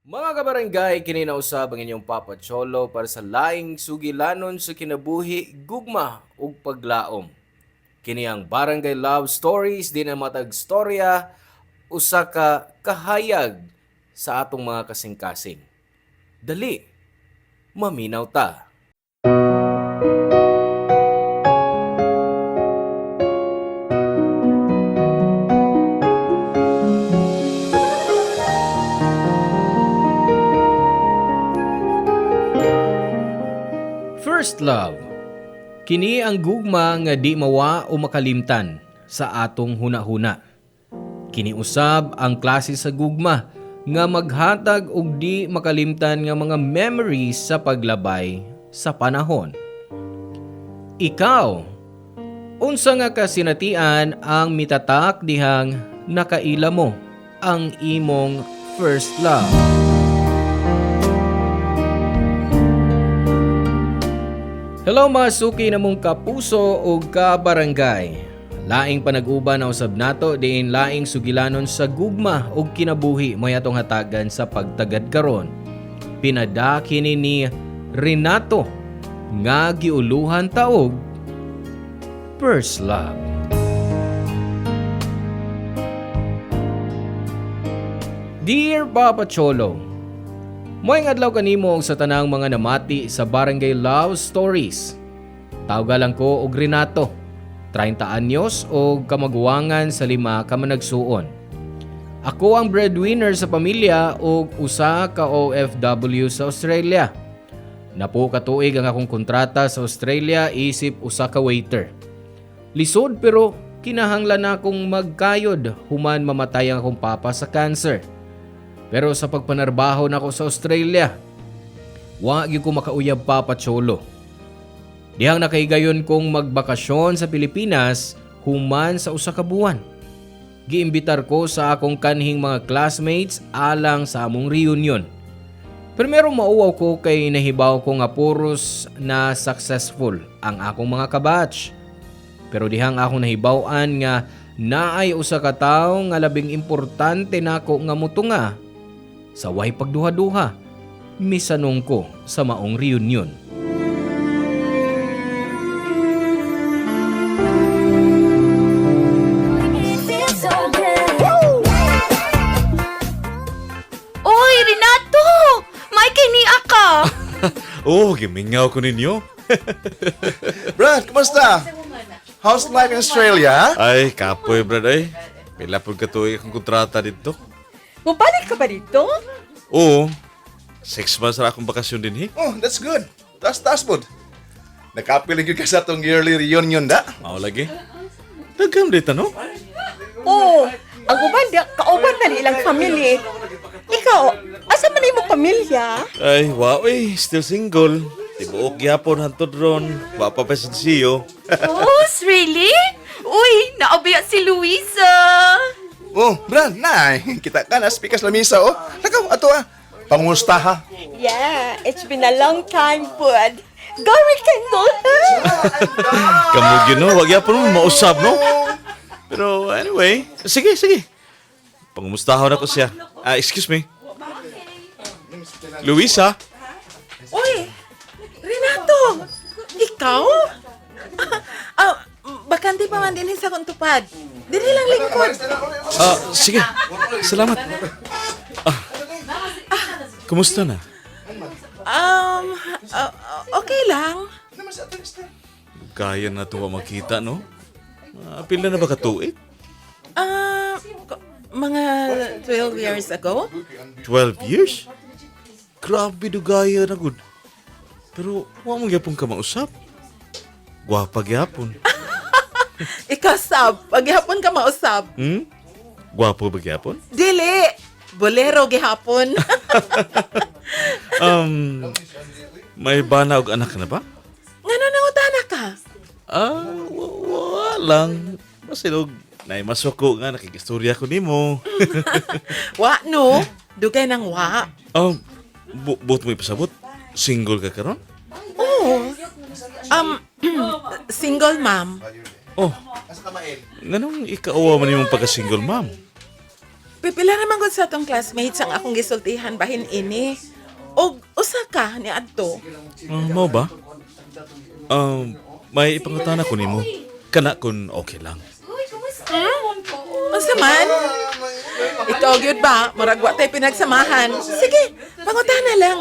Mga kabarangay, kininausab ang inyong Papa Cholo para sa laing sugilanon sa kinabuhi, gugma ug paglaom. Kini ang Barangay Love Stories din ang matag storya usa ka kahayag sa atong mga kasing-kasing. Dali, maminaw ta. First love. Kini ang gugma nga di mawa o makalimtan sa atong hunahuna. Kini usab ang klase sa gugma nga maghatag og di makalimtan nga mga memories sa paglabay sa panahon. Ikaw, unsa nga kasinatian ang mitatak dihang nakaila mo ang imong first love? Hello mga suki na mong kapuso o kabarangay. Laing panag-uban na usab nato diin laing sugilanon sa gugma o kinabuhi may atong hatagan sa pagtagad karon. Pinadaki ni Renato nga giuluhan taog first love. Dear Papa Cholo, moing adlaw kanimo og sa tanang mga namati sa Barangay Love Stories. Tawga lang ko og Renato, 30 anyos o kamaguwangan sa 5 ka managsuon. Ako ang breadwinner sa pamilya o usa ka OFW sa Australia. Napo katuig ang akong kontrata sa Australia isip usa ka waiter. Lisod pero kinahanglan akong magkayod human mamatay ang akong papa sa cancer. Pero sa pagpanarbaho nako sa Australia, wa gyud ko makauyab Papa Cholo. Dihang nakahigayon kong magbakasyon sa Pilipinas human sa usa ka buwan. Giimbitar ko sa akong kanhing mga classmates alang sa among reunion. Primero mauwaw ko kay nahibaw ko nga puros na successful ang akong mga kabatch. Pero dihang akong nahibaw-an nga naay usa ka tawo nga labing importante nako nga mutunga. Sa way pagduha-duha, misanong ko sa maong reunion. Oy, Renato! May kiniya ka! Oh, gimingaw ko ninyo. Brad, kumusta? How's life in Australia? Ay, kapoy, brad, ay. Pila po katuig akong kontrata dito. Mabalik ka ba dito? Oo, 6 months na akong bakasyon din, Oh, that's good. Taas bud. Nakapiling ka sa atong yearly reunion da. Mao lagi. Dagam dito, no? Oo. Ang uban, kauban na nilang family. Ikaw, asa man imong pamilya? Ay, wow, eh. Still single. Tibuok gyapon hantod ron. Wa pa siyo. Oh, really? Uy, naabaya si Luisa. Oh, Brad, nay. Kita ka na, speakas lamisa, oh. Lakaw, ato ah. Pangusta ha. Yeah, it's been a long time, bud. Go, rekindle. Kamu yun, no? Wag gyapon mo mausap, no? Pero anyway, sige. Pangumustahon ako siya. Excuse me. Luisa? Uy, Renato! Ikaw? Bakante pa man din sa kong tupad. Dili lang lingkod. Sige. Salamat. Kumusta na? Okay lang. Kaya na ito makita, no? Pila na ba katuig? Mga 12 years ago. 12 years? Grabe do gaya na good. Pero wa mo gyapon ka mausap. Gwapa gyapon. Ikaw sab, paghapon ka mausab. Gwapo ba gyapon? Dili! Bolero gihapon. May bana og anak na ba? Ngano nangutana ka? Walang. Masilog. Naimasok nga nakikistorya ko nimo. Wa no? Dugay ng wa. Buot mo ipasabot? Single ka karon? Oo. Single mom. Oh. Nganong ikaawa man imong pagka-single, ma'am? Pipila naman gud sa atong classmates ang akong gisultihan bahin ini. Og usa ka ni adto. Mao ba? May ipangutana ko nimo. Kana kun okay lang. Unsa man? Ikaw gyud ba? Murag wa tay pinagsamahan. Sige, pangutana lang.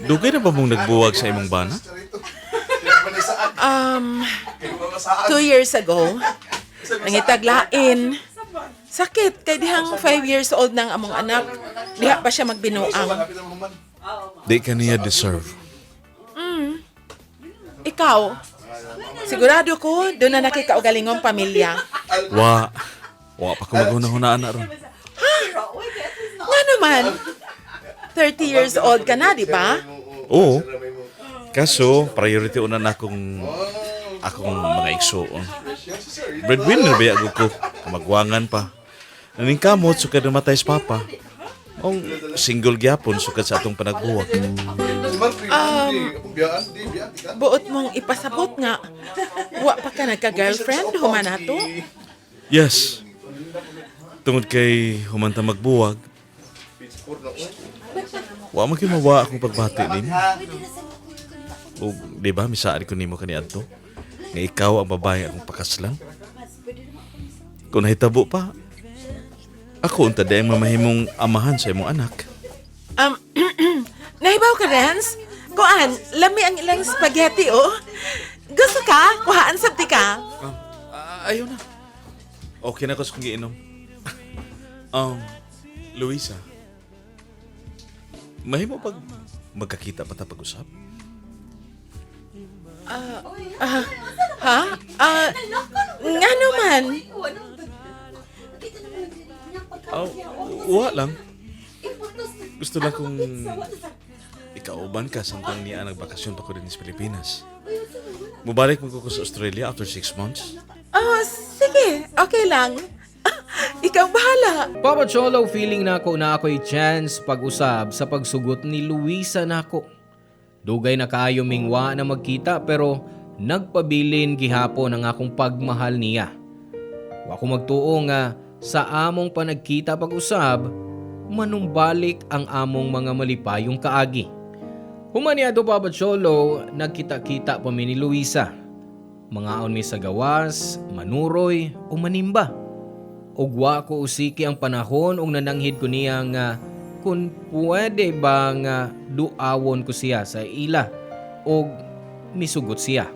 Dugay na ba mong nagbuwag sa imong bana? 2 years ago, nangitaglain. Sakit, kay dihang 5 years old nang among anak. Diha pa siya magbinuang. Di ka niya deserve. Ikaw, sigurado ko, doon na nakikaugalingong pamilya. Wa pa ko maghuna-hunaan na ron. Nga naman, 30 years old ka na, di ba? Oo. Kaso, priority una na akong mga igsoon. Breadwinner ba ako ko? Magwangan pa. Naning kamot, sukad namatay sa papa. Ang single gyapon, sukad sa atong panagbuwak. Buot mong ipasabot nga. Wa pa ka nagka-girlfriend, humanato? Yes. Tungod kay humanta magbuwag, wa man kayo mawa akong pagbati nimo. O, di ba, misaari ko nimo kaniadto? Nga ikaw ang babae akong pakaslang. Kung nahitabo pa, ako unta dahil mamahimong amahan sa imong anak. Nahibaw ka, Renz? Kuan, lami ang ilang spaghetti, oh. Gusto ka? Kuhaan sabti ka? Ayaw na. Okay na ko sa kong giinom. Luisa, mahimo pag magkakita pa ta pag-usap? Ha? Nga naman. Wa lang. Gusto lang kong ikauban ka samtang niya nagbakasyon pa ko din sa Pilipinas. Mubalik mo ko sa Australia after 6 months. Sige. Okay lang. Ikaw bahala. Papa Cholo, feeling na ako'y chance pag-usab sa pagsugot ni Luisa nako. Dugay na kaayo mingwa na magkita pero nagpabilin gihapon ang akong pagmahal niya. Wa ko magtuo nga sa among panagkita pag-usab, manumbalik ang among mga malipayong kaagi. Humaniado Papa Cholo, nagkita-kita pa mi ni Luisa. Mangaon mi sa gawas, manuroy o manimba. Ugwa ko usiki ang panahon ug nananghid ko niya nga kung pwede ba nga duawon ko siya sa ila o misugot siya.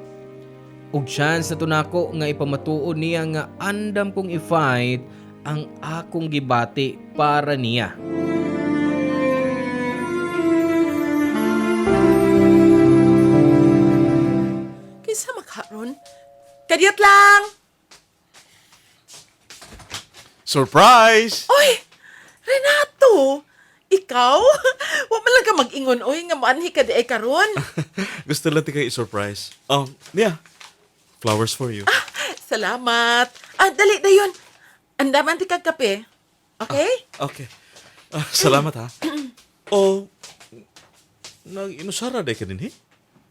Ug chance na to nako nga ipamatuod niya nga andam kong i-fight ang akong gibati para niya. Kinsa makaron? Kadiyot lang. Surprise! Oy, Renato! Ikaw? Wa man lang ka mag-ingon, oy, nga maanhi ka di ay karon. Gusto lang tika i-surprise. Mia, flowers for you. Salamat. Dali na yun. Andaman ti kag kape. Okay? Okay. Salamat ha. Nag-inusara day ka din,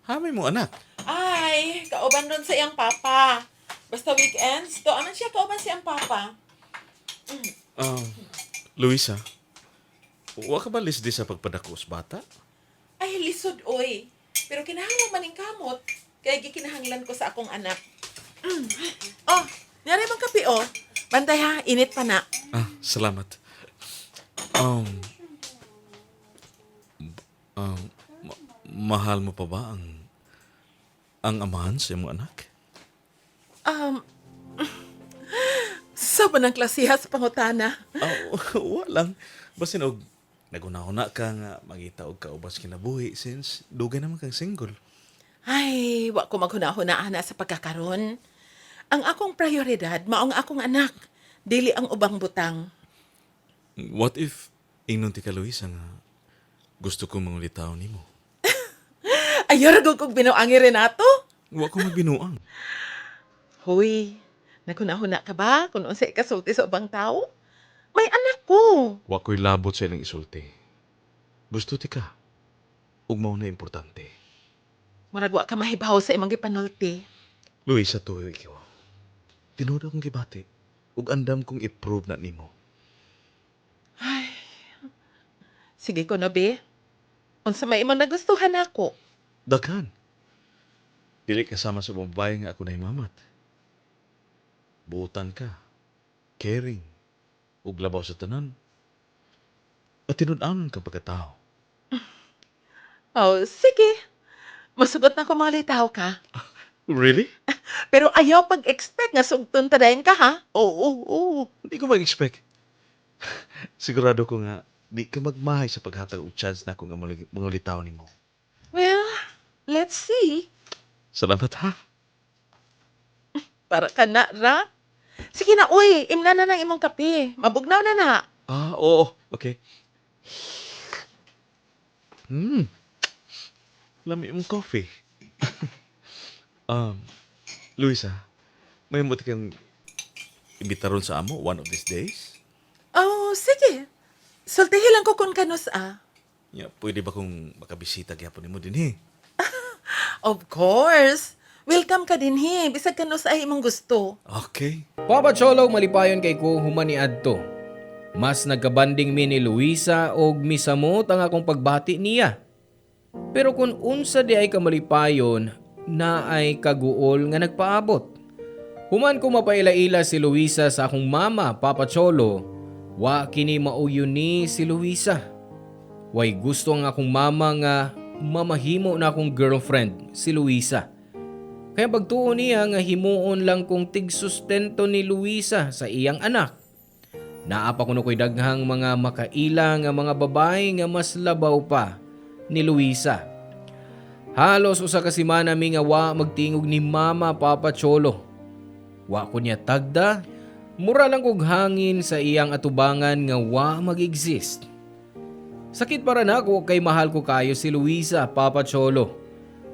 Hamay mo anak. Ay, kauban doon sa iyang papa. Basta weekends, to anan siya kauban sa iyang papa. Luisa, wa ka ba lisdi sa pagpadakos bata? Ay, lisod, oy. Pero kinahanglan man ning kamot. Kaya gikinahanglan ko sa akong anak. Nari mang kape, oh. Bantay ha, init pa na. Salamat. Mahal mo pa ba ang amahan sa iyong anak? Sa ba ng klasiha sa pangutana? Wa lang. Basin og naguna-una ka nga magita og kaubas kinabuhi since dugay naman kang single. Ay, wa ko maghuna-hunaan na sa pagkakaron. Ang akong prioridad, maong akong anak. Dili ang ubang butang. What if ingnon ti ka Luisa nga gusto ko mangulitaw nimo? Ayor kog binuangi Renato. Wa ko magbinuang. Hoy, naghuna-huna ka ba kung unsay kasulti sa ubang tao? May anak ko. Wa ko'y labot sa ilang isulti. Gusto ti ka. Ug mao na importante. Murag wa ka mahibaw sa imong gipanulti. Luisa, tuyo ikaw. Tinuod akong gibati. Ug andam kong i-prove na nimo. Sige ko no, be. Unsa may imong nagustuhan ako. Daghan. Dili kasama sa babae nga ako na imamat. Buutan ka, caring, ug labaw sa tanan. At tinud-anon ka pagkatao. Oh, sige. Masugot na ko malitaw ka. Really? Pero ayaw pag-expect nga sugton tadayon ka, ha? Oo. Hindi ko mag-expect. Sigurado ko nga, di ka magmahay sa paghatag og chance na ako nga mangulitaw ni mo. Well, let's see. Salamat ha. Para ka na, ra? Sige na, uy. Imna na ng imong kape. Mabugnaw na na. Oo. Okay. Lami mong coffee. Luisa, may muti kang imbitaron sa amo one of these days? Oh, sige. Sultihi lang ko kung kanus, ah. Yeah, pwede ba kung makabisita gyapon nimo din Of course. Welcome ka din, he. Bisag kanus ay imong gusto. Okay. Papa Cholo malipayon kay ko human ni adto. Mas nagkabanding mi ni Luisa og misamot ang akong pagbati niya. Pero kung unsa di ay kamalipayon, na ay kaguol nga nagpaabot. Human ko mapaila-ila si Luisa sa akong mama, Papa Cholo, wa kini mauyo ni si Luisa. Way gusto ang akong mama nga mamahimo na akong girlfriend, si Luisa. Kaya pagtuon niya nga himuon lang kong tigsustento ni Luisa sa iyang anak. Naapa ko na ko'y daghang mga makaila nga mga babae nga mas labaw pa ni Luisa. Halos usa ka semana mi nga wa magtingog ni Mama Papa Cholo. Wa ko niya tagda, mura lang kog hangin sa iyang atubangan nga wa mag-exist. Sakit para nako kay mahal ko kayo si Luisa Papa Cholo.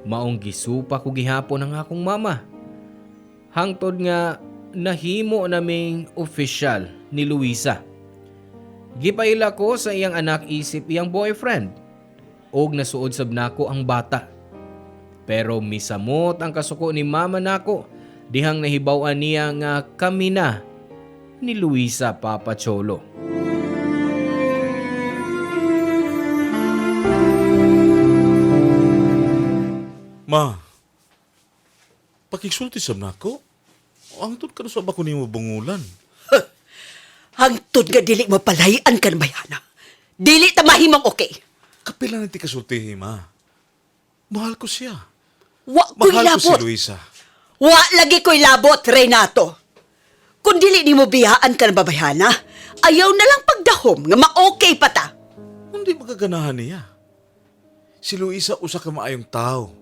Maong gisupa ko gihapon ang akong mama. Hangtod nga nahimo naming official ni Luisa. Gipaila ko sa iyang anak isip iyang boyfriend. Og nasuod sab nako ang bata. Pero misamot ang kasuko ni mama nako dihang nahibaw-an niya nga kami na ni Luisa Papa Cholo. Ma, pakigsulti sab nako. Angtod ka na sa bako nimo bungulan. Hangtod nga dili mo palayan ka na bayana. Dili ta mahimong okay. Kapila na ti kasultihi, ma. Mahal ko siya. Wa ko'y Mahal ko si labot. Luisa. Wa lagi ko'y labot, Renato. Kung dili ni mo biyaan ka na babayana, ayaw na lang pagdahom nga ma-okay pa ta. Hindi magaganahan niya. Si Luisa usa ka maayong tao.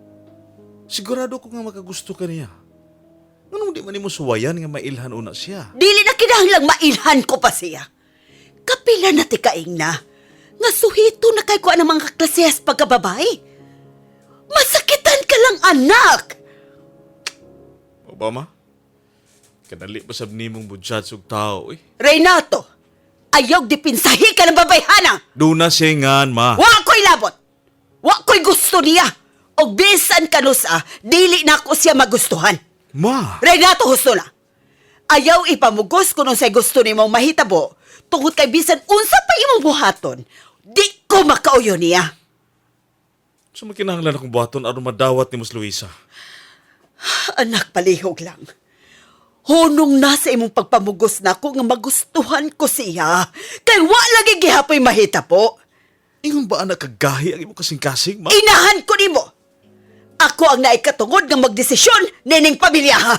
Sigurado ko nga makagusto ka niya. Anong di man nimo suwayan nga mailhan una siya? Dili na kinahanglang mailhan ko pa siya. Kapila na ti kaing na. Nga suhito na kay ko ang mga klasehas pagkababay. Masakitan ka lang, anak. Obama? Kanali pa sab nimong budyat sug tao, eh. Renato, ayaw dipinsahi ka ng babayhana. Duna singan, ma. Wa ko'y labot. Wa ko'y gusto niya. O bisan kanusa, dili na ko siya magustuhan. Ma! Renato, husto na. Ayaw ipamugos kung say gusto ni mong mahitabo tungkol kay bisan unsa pa imong buhaton. Di ko makauyo niya. So makinahanglan akong buhaton aron madawat ni Mus Luisa. Anak, palihog lang. Hunong na sa imong pagpamugos na ko nga magustuhan ko siya. Kay wa lagi gihapoy mahitabo. Ingon ba anak kagahi ang imo kasing-kasing, ma? Inahan ko nimo. Ako ang naikatungod nga magdesisyon nining pamilya, ha?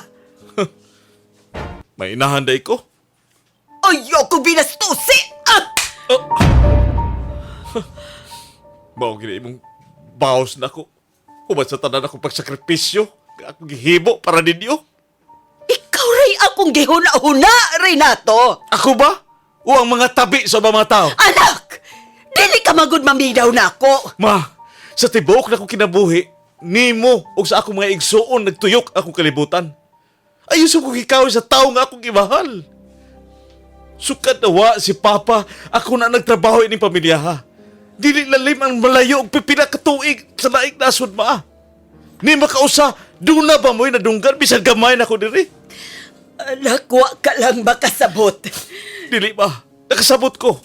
May inahanday ko. Ayoko binastusi! Ah! Mao gina imong baos na ko. Hubad sa tanan akong pagsakripisyo. Ako gihibo para ninyo. Ikaw ray akong gihuna-huna, Renato! Ako ba? O ang mga tabi sa mga tao? Anak! Dili ka magud mamidaw na ako! Ma, sa tibok na akong kinabuhi, nimo o sa akong mga igsuon nagtuyok akong kalibutan. Ayos ko ikaw sa tao nga akong imahal. Sukat nawa si Papa, ako na nagtrabaho ining pamilya ha. Dili lalim ang malayo og pipila ka tuig sa laing nasod, ma. Ni makausa, doon na ba mo'y nadunggan bisan gamay na ko diri? Anak, wa ka lang makasabot. Dili ba? Nakasabot ko.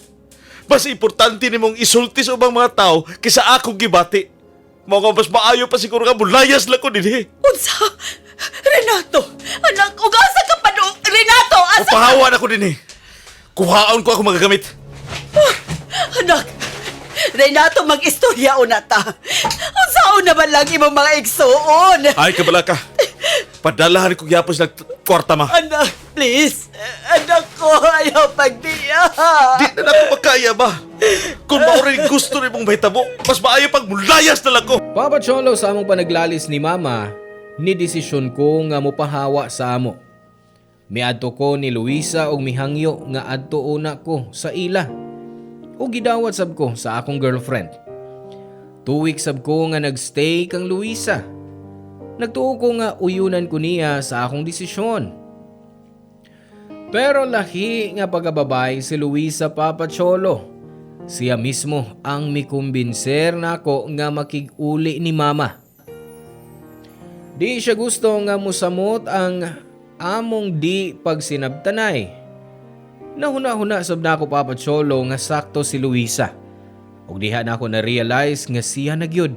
Mas importante ni mong isulti sa ubang mga tao kaysa akong gibati. Mga mas maayo pa siguro nga mulayas lang ko din Unsa? Renato, anak, ugasa ka pa doon. Renato, O asa? pahawa na ko din Kuhaon ko ako magagamit. Anak, Renato, mag-istorya una ta. Unsaon naman lang imong mga igsuon. Ay, kabala ka. Padalahan ko gyapon sila kwarta ma. Anak, please. Anak ko, ayaw pagdiya. Di na ako makaya ba? Kung maorin gusto rin mong mahitabo, mas maayo pag mulayas na lang ko. Papa Cholo, sa among panaglalis ni Mama, ni desisyon ko nga mopahawa sa amo. Miadto ko ni Luisa og mihangyo nga adto una ko sa ila. O gidawat sab ko sa akong girlfriend. 2 weeks sab ko nga nagstay kang Luisa. Nagtuo ko nga uyunan ko niya sa akong desisyon. Pero lahi nga pagkababay si Luisa, Papa Cholo. Siya mismo ang mikumbinser nako nga makig-uli ni Mama. Di siya gusto nga musamot ang among di pagsinabtanay. Nahuna-huna sab nako, Papa Cholo, nga sakto si Luisa. Og diha na ako na-realize nga siya nagyud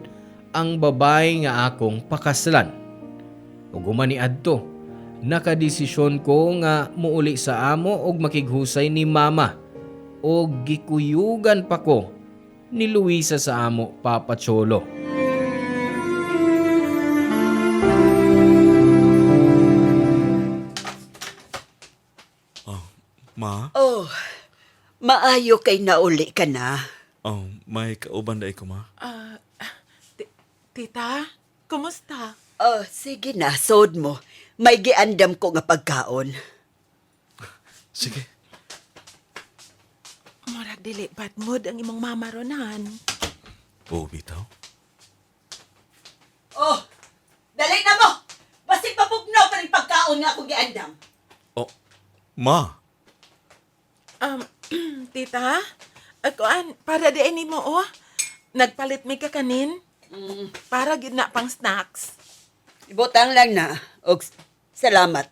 ang babay nga akong pakaslan. Ug human ni adto, nakadesisyon ko nga muuli sa amo og makighusay ni Mama. Og gikuyugan pa ko ni Luisa sa amo, Papa Cholo. Ma? Oh, maayo kay nauli ka na. Oh, may kauban na ko, ma. Tita, kumusta? Oh, sige na, sod mo. May giandam ko nga pagkaon. Sige. Murag dili bad mood ang imong mama ronan. Oo, bitaw. Oh, dali na mo! Basi papugnaw pa rin pagkaon nga akong giandam. Oh, ma. Tita, akuan, para di ni mo, oh. Nagpalit mi ka kanin. Para gid na pang snacks. Ibutang lang na. Og salamat.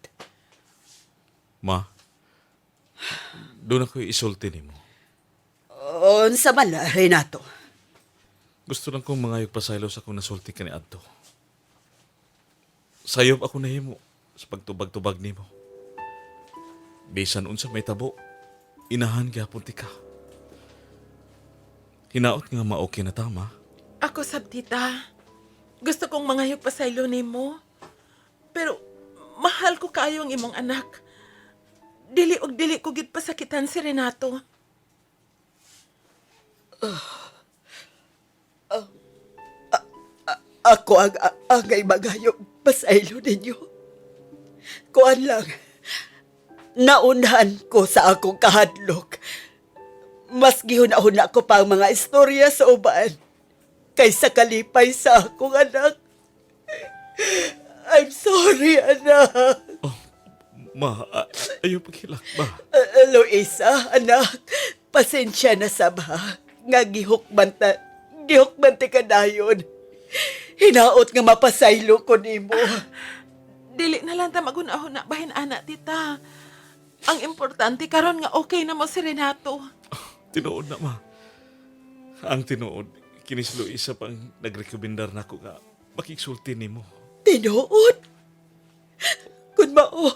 Ma. Doon ako isulti ni mo. Unsa man na, Renato? Gusto lang kong mangayog pasaylo sa kung nasulti ka ni Adto. Sayop ako nahimo sa pagtubag-tubag ni mo. Bisan unsa may tabo, inahan gyapon ti ka. Hinaot nga ma-okay na tama. Ako sab, tita. Gusto kong mangayog pa sa ilo nimo. Pero mahal ko kayo ang imong anak. Dili og dili ko gid pasakitan si Renato. Ako ang angay magayong pasaylo ninyo. Kuan lang, naunahan ko sa akong kahadlok. Mas gihuna-huna ko pa ang mga istorya sa uban kaysa kalipay sa akong anak. I'm sorry, anak. Ma, ayaw paghilak ba? Luisa, anak, pasensya na sa ba nga gihukman ti ka dayon. Hinaot nga mapasaylo ko nimo. Dili na lang ta magunahon na bahin ana, tita. Ang importante karon nga okay na mo si Renato. Tinuod na, ma. Ang tinuod, kinis Luisa pang nagrekomendar na ko nga makiksulti ni mo. Tinuod? Kun mao,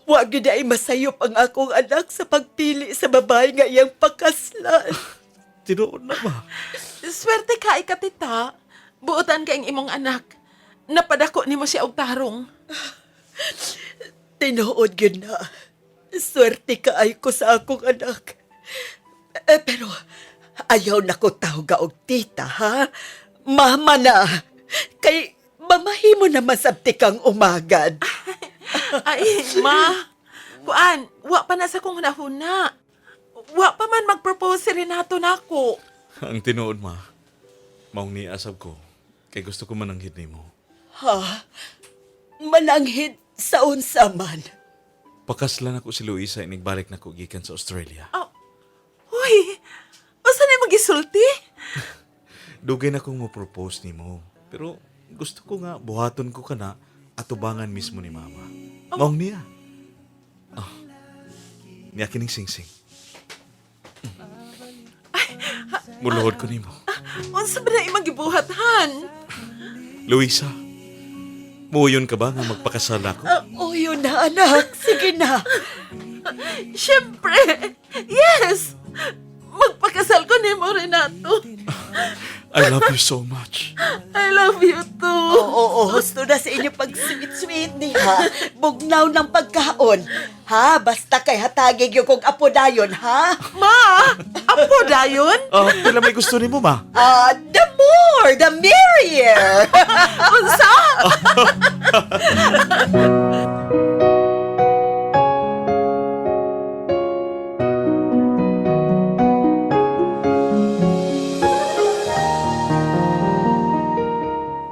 wag gyud ay masayop ang akong anak sa pagpili sa babae nga iyang pakaslan. Tinuod na, ma. Swerte ka ka, tita. Buotan ka ang imong anak. Napadako nimo siya og tarong. Tinuod gyud na. Swerte ka ay ko sa akong anak. Pero ayaw na ko tawga og tita, ha? Mama na. Kay mamahimo naman sabti kang umagad. Ay, ma. Kuan, wa pa na sa kong hunahuna. Wa pa man mag-propose si Renato nako. Ang tinuod, ma. Maong niasab ko, kay gusto ko mananghid ni mo. Ha? Mananghid sa unsa man. Pakaslan ako si Luisa inigbalik na ko gikan sa Australia. Uy, usa na magisulti? Dugay na kong mo-propose ni mo. Pero gusto ko nga buhaton ko kana atubangan mismo ni Mama. Maong niya. Niya kining sing-sing. Ay, Muluhod ko nimo. Unsa ba na imong gibuhat-han? Luisa, muyon ka ba nga magpakasal ako? O yun na, anak. Sige na. Siyempre! Yes! Magpakasal ko nimo, Renato. I love you so much. I love you too. Oo, gusto na sa inyo pag sweet-sweet ni ha. Bugnaw ng pagkaon. Ha? Basta kay hatagig yung kong apo dayon, ha? Ma! Apo dayon? Pila may gusto nimo, ma? The more, the merrier. Unsa?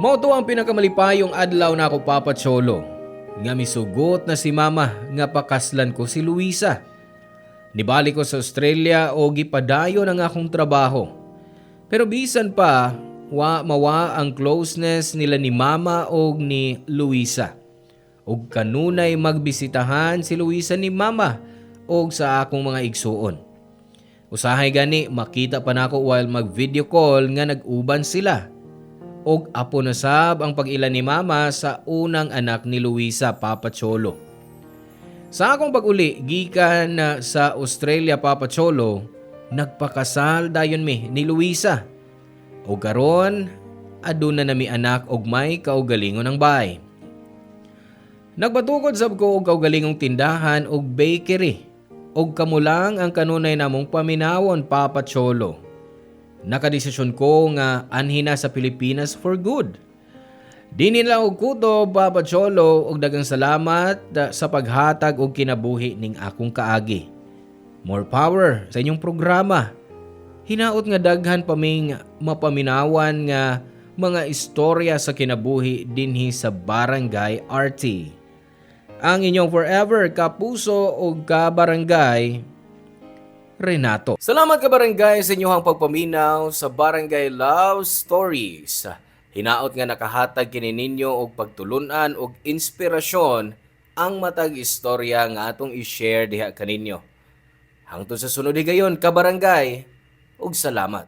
Mao to ang pinakamalipayong adlaw na ako Papa Cholo. Nga misugot na si Mama nga pakaslan ko si Luisa. Nibalik ko sa Australia o gipadayon ang akong trabaho. Pero bisan pa, mawa ang closeness nila ni Mama o ni Luisa. Og kanunay magbisitahan si Luisa ni Mama o sa akong mga igsuon. Usahay gani makita pa nako while mag-video call nga nag-uban sila. Og apo na sab ang pag-ila ni Mama sa unang anak ni Luisa, Papa Cholo. Sa akong pag-uli, gikan na sa Australia, Papa Cholo, nagpakasal dayon mi ni Luisa. O karon, aduna na mi anak og may kaugalingon ng bahay. Nagbatukod sab ko og kaugalingong tindahan og bakery. Og kamo lang ang kanunay namong paminawon, Papa Cholo. Nakadesisyon ko nga anhin na sa Pilipinas for good. Di nila og kuto, Papa Cholo, og dagang salamat sa paghatag og kinabuhi ning akong kaagi. More power sa inyong programa. Hinaot nga daghan pa ming mapaminawan nga mga istorya sa kinabuhi dinhi sa Barangay RT. Ang inyong forever kapuso og kabarangay, Renato. Salamat ka barangay sa inyong pagpaminaw sa Barangay Love Stories. Hinaot nga nakahatag kini ninyo og pagtulunan og inspirasyon ang matag istorya nga atong i-share diha kaninyo. Hangtod sa sunod higayon ka barangay, og salamat.